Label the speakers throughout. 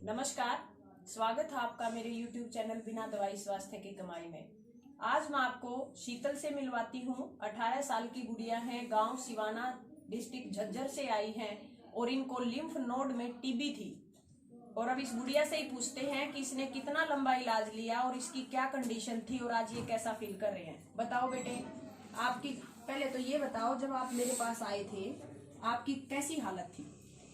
Speaker 1: नमस्कार, स्वागत है आपका मेरे YouTube चैनल बिना दवाई स्वास्थ्य की कमाई में। आज मैं आपको शीतल से मिलवाती हूँ। 18 साल की गुड़िया है, गांव सिवाना डिस्ट्रिक्ट झज्जर से आई हैं और इनको लिम्फ नोड में टीबी थी। और अब इस गुड़िया से ही पूछते हैं कि इसने कितना लंबा इलाज लिया और इसकी क्या कंडीशन थी और आज ये कैसा फील कर रहे हैं। बताओ बेटे, आपकी पहले तो ये बताओ, जब आप मेरे पास आए थे आपकी कैसी हालत थी?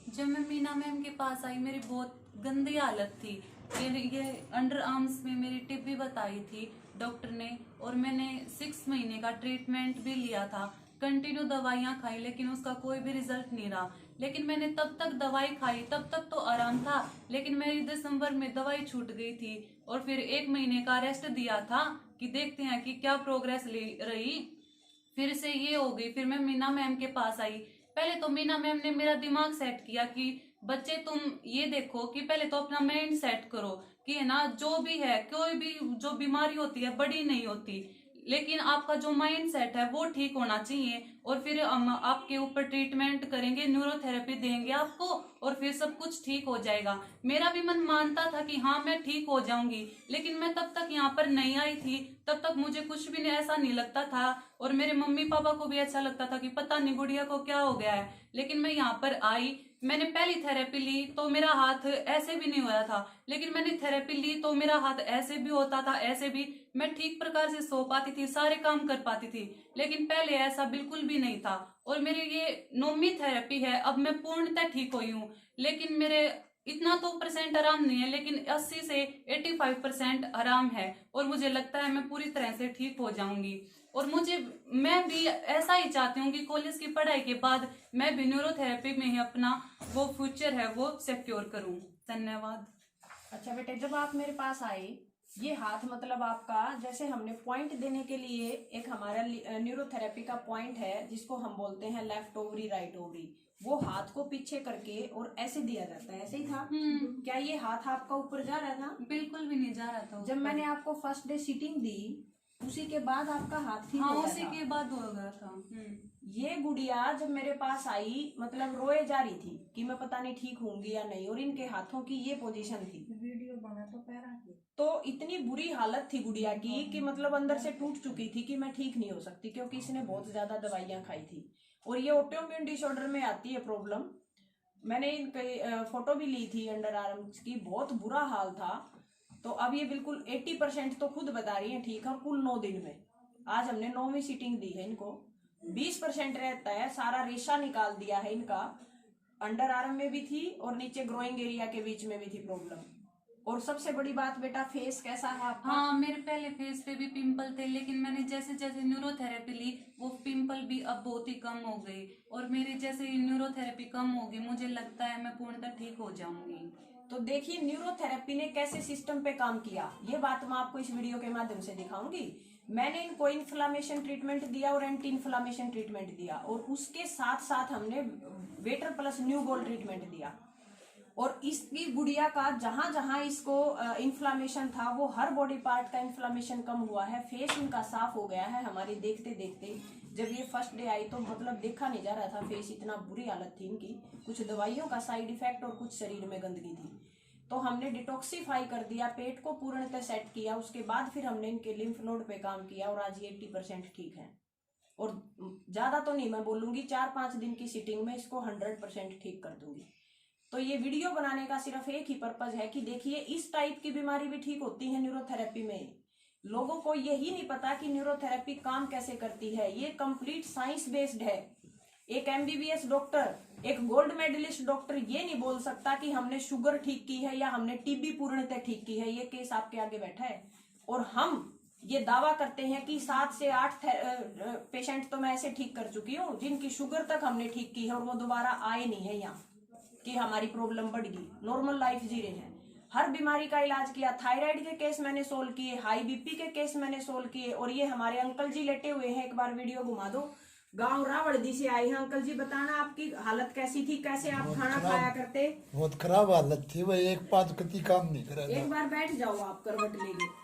Speaker 2: जब मैं मीना मैम के पास आई मेरी बहुत गंदी हालत थी। ये अंडर आर्म्स में मेरी टिप भी बताई थी डॉक्टर ने, और मैंने 6 महीने का ट्रीटमेंट भी लिया था। कंटिन्यू दवाइयाँ खाई लेकिन उसका कोई भी रिजल्ट नहीं रहा। लेकिन मैंने तब तक दवाई खाई, तब तक तो आराम था, लेकिन मेरी दिसंबर में दवाई छूट गई थी और फिर 1 महीने का रेस्ट दिया था कि देखते हैं कि क्या प्रोग्रेस रही। फिर से ये हो गई। फिर मैं मीना मैम के पास आई। पहले तो मीना मैम ने मेरा दिमाग सेट किया कि बच्चे तुम ये देखो कि पहले तो अपना माइंड सेट करो कि है ना, जो भी है, कोई भी जो बीमारी होती है बड़ी नहीं होती, लेकिन आपका जो माइंड सेट है वो ठीक होना चाहिए। और फिर हम आपके ऊपर ट्रीटमेंट करेंगे, न्यूरोथेरेपी देंगे आपको और फिर सब कुछ ठीक हो जाएगा। मेरा भी मन मानता था कि हाँ मैं ठीक हो जाऊंगी, लेकिन मैं तब तक यहाँ पर नहीं आई थी, तब तक मुझे कुछ भी ऐसा नहीं लगता था और मेरे मम्मी पापा को भी अच्छा लगता था कि पता नहीं गुड़िया को क्या हो गया है। लेकिन मैं यहाँ पर आई, मैंने पहली थेरेपी ली तो मेरा हाथ ऐसे भी नहीं हो रहा था, लेकिन मैंने थेरेपी ली तो मेरा हाथ ऐसे भी होता था, ऐसे भी मैं ठीक प्रकार से सो पाती थी, सारे काम कर पाती थी। लेकिन पहले ऐसा बिल्कुल भी नहीं था। और मेरी ये 9वीं थेरेपी है, अब मैं पूर्णतः ठीक हुई हूँ। लेकिन मेरे इतना तो परसेंट आराम नहीं है, लेकिन 80 से 85% आराम है और मुझे लगता है मैं पूरी तरह से ठीक हो जाऊंगी। और मैं भी ऐसा ही चाहती हूँ कि कॉलेज की पढ़ाई के बाद मैं भी न्यूरोथेरेपी में ही अपना वो फ्यूचर है वो सिक्योर करूँ। धन्यवाद।
Speaker 1: अच्छा बेटे, जब आप मेरे पास आए, ये हाथ मतलब आपका, जैसे हमने पॉइंट देने के लिए एक हमारा न्यूरोथेरेपी का पॉइंट है जिसको हम बोलते हैं लेफ्ट ओवरी राइट ओवरी, वो हाथ को पीछे करके और ऐसे दिया जाता है, ऐसे ही था। क्या ये हाथ आपका ऊपर जा रहा था?
Speaker 2: बिल्कुल भी नहीं जा रहा था।
Speaker 1: जब मैंने आपको फर्स्ट डे सीटिंग दी उसी के बाद आपका हाथ ठीक हो गया
Speaker 2: उसी के बाद हो गया था।
Speaker 1: ये गुड़िया जब मेरे पास आई मतलब रोए जा रही थी कि मैं पता नहीं ठीक होंगी या नहीं, और इनके हाथों की ये पोजीशन थी। वीडियो बना तो पैरा की, तो इतनी बुरी हालत थी गुड़िया की कि मतलब अंदर से टूट चुकी थी कि मैं ठीक नहीं हो सकती, क्योंकि इसने बहुत ज्यादा दवाइयां खाई थी और ये ऑटोइम्यून डिसऑर्डर में आती है प्रॉब्लम। मैंने इनकी फोटो भी ली थी अंडर आर्म्स की, बहुत बुरा हाल था। तो अब ये बिल्कुल 80% तो खुद बता रही है ठीक है, और कुल 9 दिन में आज हमने 9वीं सीटिंग दी है इनको। 20% रहता है, सारा रेशा निकाल दिया है इनका। अंडर आर्म में भी थी और नीचे ग्रोइंग एरिया के बीच में भी थी प्रॉब्लम। और सबसे बड़ी बात बेटा, फेस कैसा है आपका?
Speaker 2: हाँ, मेरे पहले फेस पे भी पिंपल थे, लेकिन मैंने जैसे जैसे न्यूरोथेरेपी ली वो पिंपल भी अब बहुत ही कम हो गई। और मेरी जैसे न्यूरोथेरेपी कम होगी, मुझे लगता है मैं पूर्णतः ठीक हो जाऊंगी।
Speaker 1: तो देखिए न्यूरोथेरेपी ने कैसे सिस्टम पे काम किया, ये बात मैं आपको इस वीडियो के माध्यम से दिखाऊंगी। मैंने इनको इन्फ्लामेशन ट्रीटमेंट दिया और एंटी इन्फ्लामेशन ट्रीटमेंट दिया, और उसके साथ साथ हमने waiter plus new gold treatment दिया। और इसकी गुड़िया का जहां जहां इसको इन्फ्लामेशन था वो हर बॉडी पार्ट का इन्फ्लामेशन कम हुआ है। फेस इनका साफ हो गया है हमारे देखते देखते। जब ये फर्स्ट डे आई तो मतलब देखा नहीं जा रहा था फेस, इतना बुरी हालत थी इनकी, कुछ दवाइयों का साइड इफेक्ट और कुछ शरीर में गंदगी थी। तो हमने डिटॉक्सिफाई कर दिया, पेट को पूर्णतः सेट किया, उसके बाद फिर हमने इनके लिम्फ नोड पे काम किया और आज ये 80% ठीक है। और ज्यादा तो नहीं मैं बोलूंगी, 4-5 दिन की सिटिंग में इसको 100% ठीक कर दूंगी। तो ये वीडियो बनाने का सिर्फ एक ही पर्पज है कि देखिए इस टाइप की बीमारी भी ठीक होती है न्यूरोथेरेपी में। लोगों को यही नहीं पता कि न्यूरोथेरेपी काम कैसे करती है। ये कंप्लीट साइंस बेस्ड है। एक MBBS डॉक्टर, एक गोल्ड मेडलिस्ट डॉक्टर ये नहीं बोल सकता कि हमने शुगर ठीक की है या हमने टीबी पूर्णतः ठीक की है। ये केस आपके आगे बैठा है और हम ये दावा करते हैं कि 7 से 8 पेशेंट तो मैं ऐसे ठीक कर चुकी हूँ जिनकी शुगर तक हमने ठीक की है और वो दोबारा आए नहीं है यहाँ कि हमारी प्रॉब्लम बढ़ गई, नॉर्मल लाइफ जी रहे हैं। हर बीमारी का इलाज किया, थायराइड के केस मैंने सोल्व किए, हाई बीपी के केस मैंने सोल्व किए। और ये हमारे अंकल जी लेटे हुए हैं, एक बार वीडियो घुमा दो। गांव रावड़दी से आए हैं अंकल जी, बताना आपकी हालत कैसी थी, कैसे आप खाना खाया करते?
Speaker 3: बहुत खराब हालत थी भाई, एक पाँच कति काम नहीं करा।
Speaker 1: एक बार बैठ जाओ आप, करवट लेके।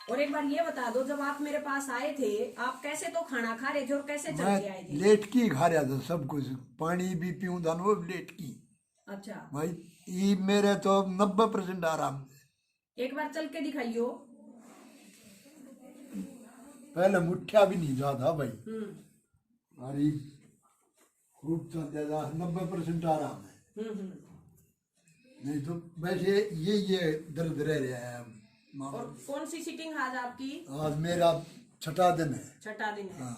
Speaker 1: और एक बार ये बता दो, जब आप मेरे पास आए थे आप कैसे तो खाना खा रहे थे और कैसे चल के आए थे?
Speaker 3: लेट की खा रहा था सब कुछ, पानी भी पीऊँ था वो लेट की।
Speaker 1: अच्छा,
Speaker 3: भाई ये मेरे तो 90% आराम है।
Speaker 1: एक बार चल के दिखाइयो।
Speaker 3: पहले मुठ्ठा भी नहीं जाता भाई,
Speaker 1: हम्म
Speaker 3: और ये खूब चल जाता, 90% आराम है। नहीं तो वैसे ये दर्द रह रहा है।
Speaker 1: और कौन सी सीटिंग आज आपकी?
Speaker 3: आज मेरा छठा दिन है।
Speaker 1: छठा दिन है।
Speaker 3: हाँ।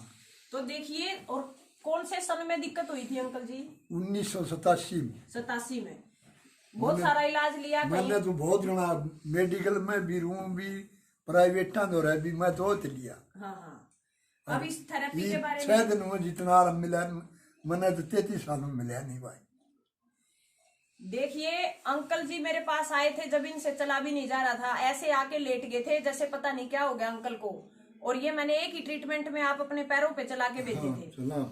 Speaker 1: तो देखिए, और कौन से सन में दिक्कत हुई थी अंकल जी?
Speaker 3: 1987 में।
Speaker 1: 87 में। बहुत सारा इलाज लिया
Speaker 3: मैंने
Speaker 1: कहीं?
Speaker 3: तो बहुत गणा मेडिकल में भी रूम भी प्राइवेटा दो रहा भी मैं तो लिया।
Speaker 1: हाँ हाँ। अब इस थेरेपी के बारे
Speaker 3: 6
Speaker 1: में
Speaker 3: दिन में जितना आराम मिला मैंने तो 33 साल में मिला नहीं भाई।
Speaker 1: देखिए, अंकल जी मेरे पास आए थे जब इनसे चला भी नहीं जा रहा था, ऐसे आके लेट गए थे जैसे पता नहीं क्या हो गया अंकल को। और ये मैंने एक ही ट्रीटमेंट में आप अपने पैरों पे चला के भेजे थे।
Speaker 3: चला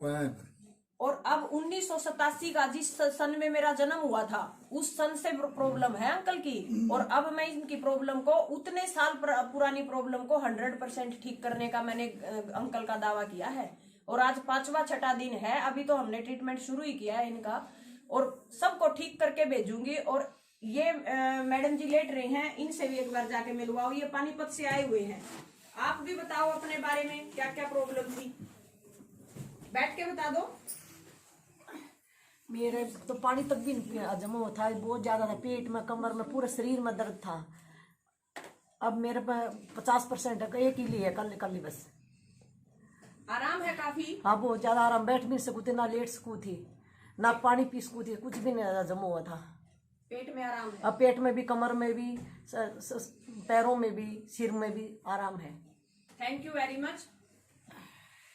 Speaker 3: पाया पर।
Speaker 1: और अब 1987 का जिस सन में मेरा जन्म हुआ था, उस सन से प्रॉब्लम है अंकल की। और अब मैं इनकी प्रॉब्लम को, उतने साल पुरानी प्रॉब्लम को 100% ठीक करने का मैंने अंकल का दावा किया है। और आज 5वां छठा दिन है, अभी तो हमने ट्रीटमेंट शुरू ही किया है इनका, और सबको ठीक करके भेजूंगी। और ये मैडम जी लेट रही हैं, इनसे भी एक बार जाके मिलवाओ। ये पानीपत से आए हुए हैं। आप भी बताओ अपने बारे में, क्या क्या प्रॉब्लम थी, बैठ के बता दो।
Speaker 4: मेरे तो पानी तक भी नहीं जमा हुआ था, बहुत ज़्यादा था, पेट में, कमर में, पूरे शरीर में दर्द था। अब मेरे पास 50% है, एक ही लिए कल बस।
Speaker 1: आराम है काफी?
Speaker 4: हाँ, बहुत ज़्यादा आराम, बैठ भी नहीं सकूँ थी, ना लेट सकूँ थी, ना पानी पी सकूँ थी, कुछ भी नहीं जमा हुआ था।
Speaker 1: पेट में आराम है?
Speaker 4: अब पेट में भी, कमर में भी, पैरों में भी, सिर में भी आराम है।
Speaker 1: Thank you very much.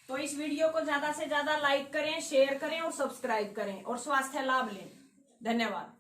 Speaker 1: तो इस वीडियो को ज्यादा से ज्यादा लाइक करें, शेयर करें और सब्सक्राइब करें और स्वास्थ्य लाभ लें। धन्यवाद।